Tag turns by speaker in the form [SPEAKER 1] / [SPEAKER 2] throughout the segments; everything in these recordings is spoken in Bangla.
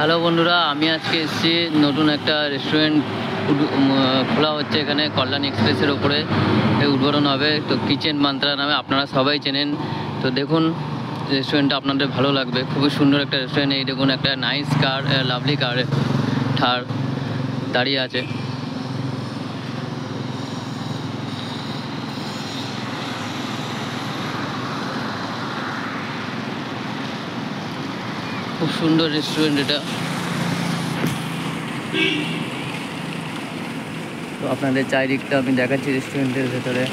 [SPEAKER 1] হ্যালো বন্ধুরা, আমি আজকে এসেছি নতুন একটা রেস্টুরেন্ট খোলা হচ্ছে এখানে কল্যাণ এক্সপ্রেসের ওপরে উদ্বোধন হবে। তো কিচেন মান্ত্রা নামে আপনারা সবাই চেনেন। তো দেখুন রেস্টুরেন্টটা আপনাদের ভালো লাগবে, খুবই সুন্দর একটা রেস্টুরেন্ট। এই দেখুন একটা নাইস কার, লাভলি কার থার দাঁড়িয়ে আছে। খুব সুন্দর রেস্টুরেন্ট এটা। তো আপনাদের চারিদিকটা আমি দেখাচ্ছি রেস্টুরেন্টের ভেতরে।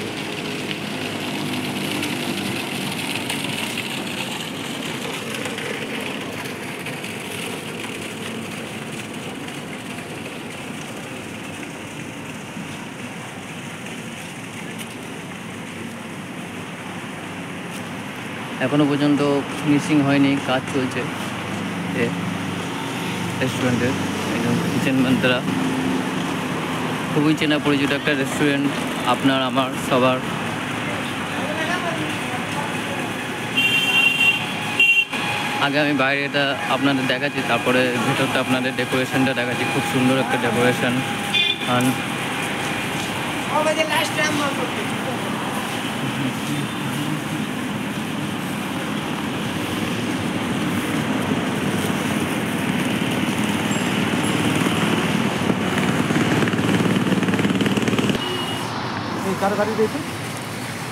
[SPEAKER 1] এখনো পর্যন্ত ফিনিশিং হয়নি, কাজ চলছে রেস্টুরেন্টের। একদম কিচেন মান্ত্রা খুবই চেনা পরিচিত একটা রেস্টুরেন্ট, আপনার আমার সবার। আগে আমি বাইরেটা আপনাদের দেখাচ্ছি, তারপরে ভেতরটা আপনাদের ডেকোরেশনটা দেখাচ্ছি। খুব সুন্দর একটা ডেকোরেশন।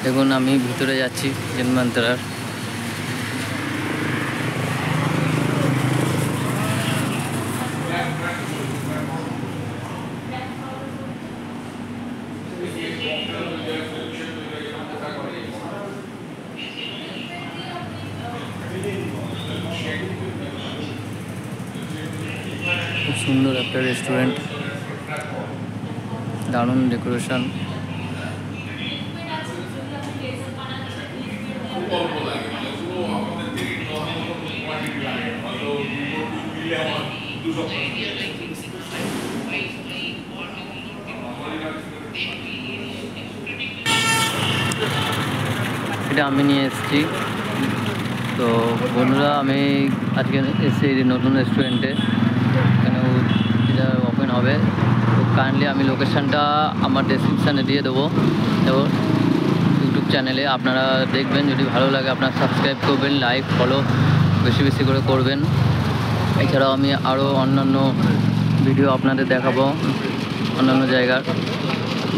[SPEAKER 1] দেখুন আমি ভিতরে যাচ্ছি কিচেন মান্ত্রার। খুব সুন্দর একটা রেস্টুরেন্ট, দারুণ ডেকোরেশন। এটা আমি নিয়ে এসেছি। তো বন্ধুরা, আমি আজকে এসে নতুন রেস্টুরেন্টে, এখানে এটা ওপেন হবে। তো কাইন্ডলি আমি লোকেশানটা আমার ডেসক্রিপশানে দিয়ে দেবো ইউটিউব চ্যানেলে। আপনারা দেখবেন, যদি ভালো লাগে আপনারা সাবস্ক্রাইব করবেন, লাইক ফলো বেশি বেশি করে করবেন। এছাড়াও আমি আরও অন্যান্য ভিডিও আপনাদের দেখাবো, অন্যান্য জায়গার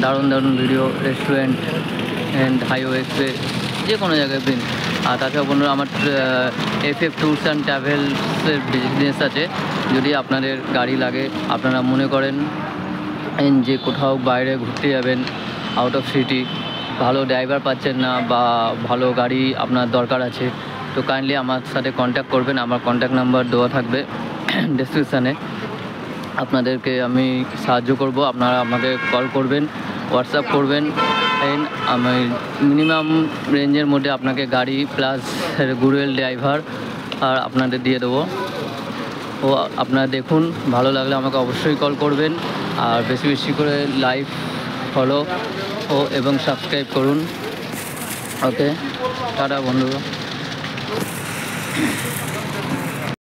[SPEAKER 1] দারুণ দারুণ video, restaurant and highway express, যে কোনো জায়গায় পেন। আর তাছাড়া বন্ধুরা, আমার FF ট্যুরস অ্যান্ড ট্রাভেলসের বিজনেস আছে। যদি আপনাদের গাড়ি লাগে, আপনারা মনে করেন যে কোথাও বাইরে ঘুরতে যাবেন, আউট অফ সিটি, ভালো ড্রাইভার পাচ্ছেন না বা ভালো গাড়ি আপনার দরকার আছে, তো কাইন্ডলি আমার সাথে কন্ট্যাক্ট করবেন। আমার কন্ট্যাক্ট নাম্বার দেওয়া থাকবে ডেসক্রিপশানে। আপনাদেরকে আমি সাহায্য করব। আপনারা আমাকে কল করবেন, হোয়াটসঅ্যাপ করবেন। আমি মিনিমাম রেঞ্জের মধ্যে আপনাকে গাড়ি প্লাস গুড়েল ড্রাইভার আর আপনাদের দিয়ে দেবো। ও আপনারা দেখুন, ভালো লাগলে আমাকে অবশ্যই কল করবেন। আর বেশি বেশি করে লাইক ফলো এবং সাবস্ক্রাইব করুন। ওকে, টাটা বন্ধুরা।